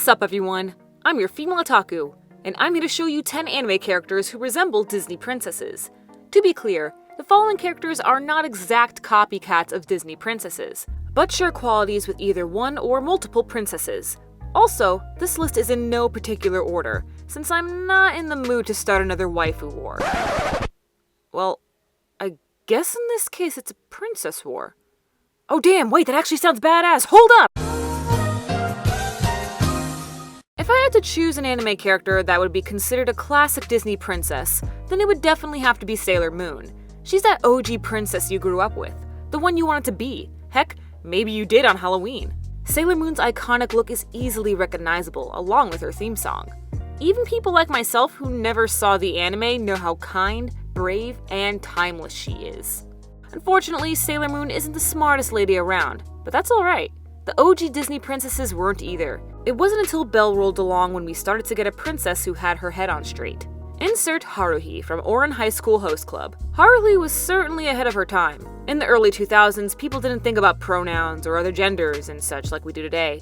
Sup everyone, I'm your female otaku, and I'm here to show you 10 anime characters who resemble Disney princesses. To be clear, the following characters are not exact copycats of Disney princesses, but share qualities with either one or multiple princesses. Also, this list is in no particular order, since I'm not in the mood to start another waifu war. Well, I guess in this case it's a princess war. Oh damn, wait, that actually sounds badass, hold up! If I had to choose an anime character that would be considered a classic Disney princess, then it would definitely have to be Sailor Moon. She's that OG princess you grew up with, the one you wanted to be. Heck, maybe you did on Halloween. Sailor Moon's iconic look is easily recognizable, along with her theme song. Even people like myself who never saw the anime know how kind, brave, and timeless she is. Unfortunately, Sailor Moon isn't the smartest lady around, but that's alright. The OG Disney princesses weren't either. It wasn't until Belle rolled along when we started to get a princess who had her head on straight. Insert Haruhi from Ouran High School Host Club. Haruhi was certainly ahead of her time. In the early 2000s, people didn't think about pronouns or other genders and such like we do today.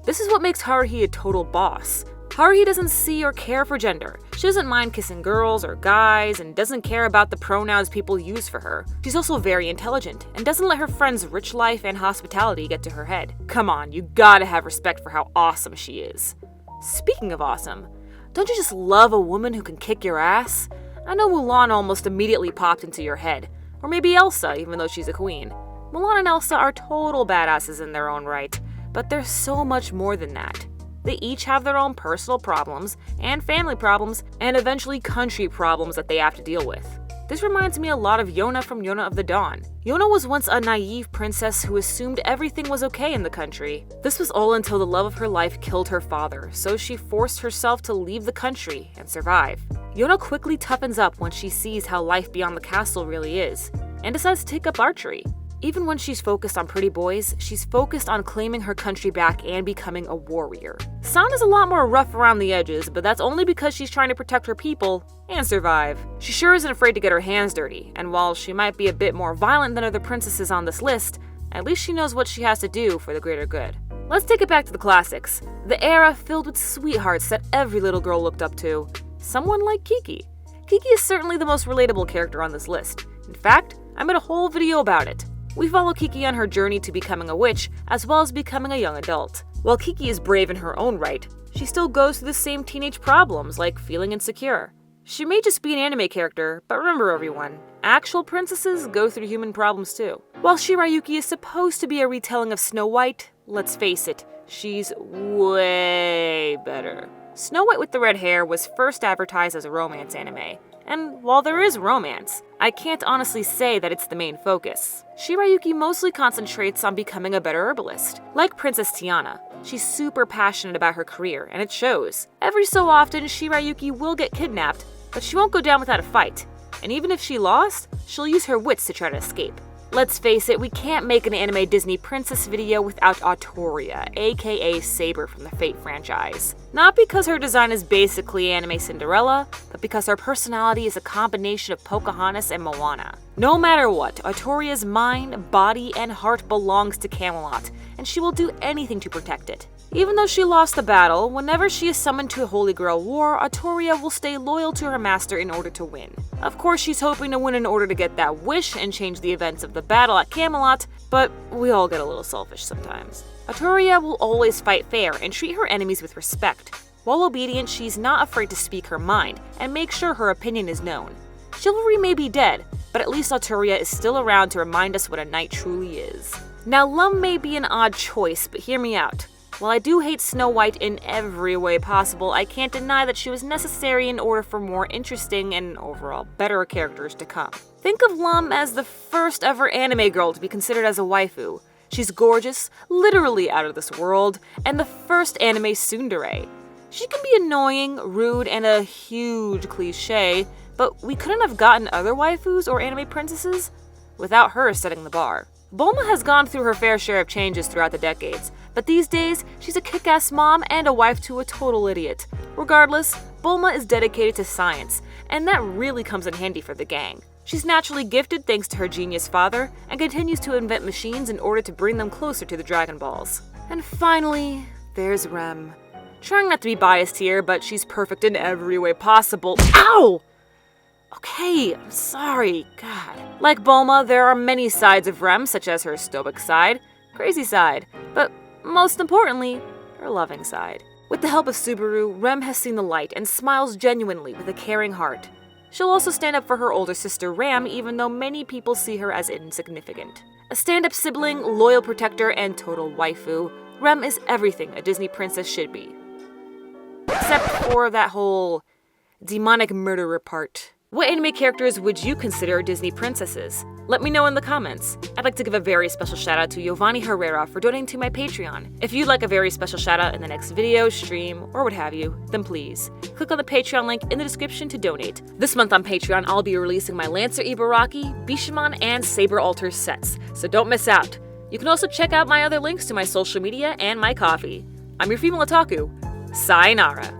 This is what makes Haruhi a total boss. Haruhi doesn't see or care for gender. She doesn't mind kissing girls or guys and doesn't care about the pronouns people use for her. She's also very intelligent and doesn't let her friends' rich life and hospitality get to her head. Come on, you gotta have respect for how awesome she is. Speaking of awesome, don't you just love a woman who can kick your ass? I know Mulan almost immediately popped into your head. Or maybe Elsa, even though she's a queen. Mulan and Elsa are total badasses in their own right, but they're so much more than that. They each have their own personal problems, and family problems, and eventually country problems that they have to deal with. This reminds me a lot of Jana from Yona of the Dawn. Yona was once a naive princess who assumed everything was okay in the country. This was all until the love of her life killed her father, so she forced herself to leave the country and survive. Yona quickly toughens up when she sees how life beyond the castle really is, and decides to take up archery. Even when she's focused on pretty boys, she's focused on claiming her country back and becoming a warrior. San is a lot more rough around the edges, but that's only because she's trying to protect her people and survive. She sure isn't afraid to get her hands dirty, and while she might be a bit more violent than other princesses on this list, at least she knows what she has to do for the greater good. Let's take it back to the classics, the era filled with sweethearts that every little girl looked up to. Someone like Kiki. Kiki is certainly the most relatable character on this list. In fact, I made a whole video about it. We follow Kiki on her journey to becoming a witch, as well as becoming a young adult. While Kiki is brave in her own right, she still goes through the same teenage problems, like feeling insecure. She may just be an anime character, but remember everyone, actual princesses go through human problems too. While Shirayuki is supposed to be a retelling of Snow White, let's face it, she's way better. Snow White with the red hair was first advertised as a romance anime, and while there is romance, I can't honestly say that it's the main focus. Shirayuki mostly concentrates on becoming a better herbalist. Like Princess Tiana, she's super passionate about her career, and it shows. Every so often, Shirayuki will get kidnapped, but she won't go down without a fight. And even if she lost, she'll use her wits to try to escape. Let's face it, we can't make an anime Disney princess video without Toria, aka Saber from the Fate franchise. Not because her design is basically anime Cinderella, but because her personality is a combination of Pocahontas and Moana. No matter what, Toria's mind, body, and heart belongs to Camelot, and she will do anything to protect it. Even though she lost the battle, whenever she is summoned to a Holy Grail War, Toria will stay loyal to her master in order to win. Of course, she's hoping to win in order to get that wish and change the events of the battle at Camelot, but we all get a little selfish sometimes. Toria will always fight fair and treat her enemies with respect. While obedient, she's not afraid to speak her mind and make sure her opinion is known. Chivalry may be dead, but at least Toria is still around to remind us what a knight truly is. Now, Lum may be an odd choice, but hear me out. While I do hate Snow White in every way possible, I can't deny that she was necessary in order for more interesting and overall better characters to come. Think of Lum as the first ever anime girl to be considered as a waifu. She's gorgeous, literally out of this world, and the first anime tsundere. She can be annoying, rude, and a huge cliche, but we couldn't have gotten other waifus or anime princesses without her setting the bar. Bulma has gone through her fair share of changes throughout the decades, but these days, she's a kick-ass mom and a wife to a total idiot. Regardless, Bulma is dedicated to science, and that really comes in handy for the gang. She's naturally gifted thanks to her genius father, and continues to invent machines in order to bring them closer to the Dragon Balls. And finally, there's Rem. Trying not to be biased here, but she's perfect in every way possible. Ow! Okay, I'm sorry, God. Like Bulma, there are many sides of Rem, such as her stoic side, crazy side, but most importantly, her loving side. With the help of Subaru, Rem has seen the light and smiles genuinely with a caring heart. She'll also stand up for her older sister Ram, even though many people see her as insignificant. A stand-up sibling, loyal protector, and total waifu, Rem is everything a Disney princess should be. Except for that whole demonic murderer part. What anime characters would you consider Disney princesses? Let me know in the comments. I'd like to give a very special shout out to Giovanni Herrera for donating to my Patreon. If you'd like a very special shout out in the next video, stream, or what have you, then please click on the Patreon link in the description to donate. This month on Patreon, I'll be releasing my Lancer Ibaraki, Bishamon, and Saber Alter sets, so don't miss out. You can also check out my other links to my social media and my coffee. I'm your female otaku. Sayonara.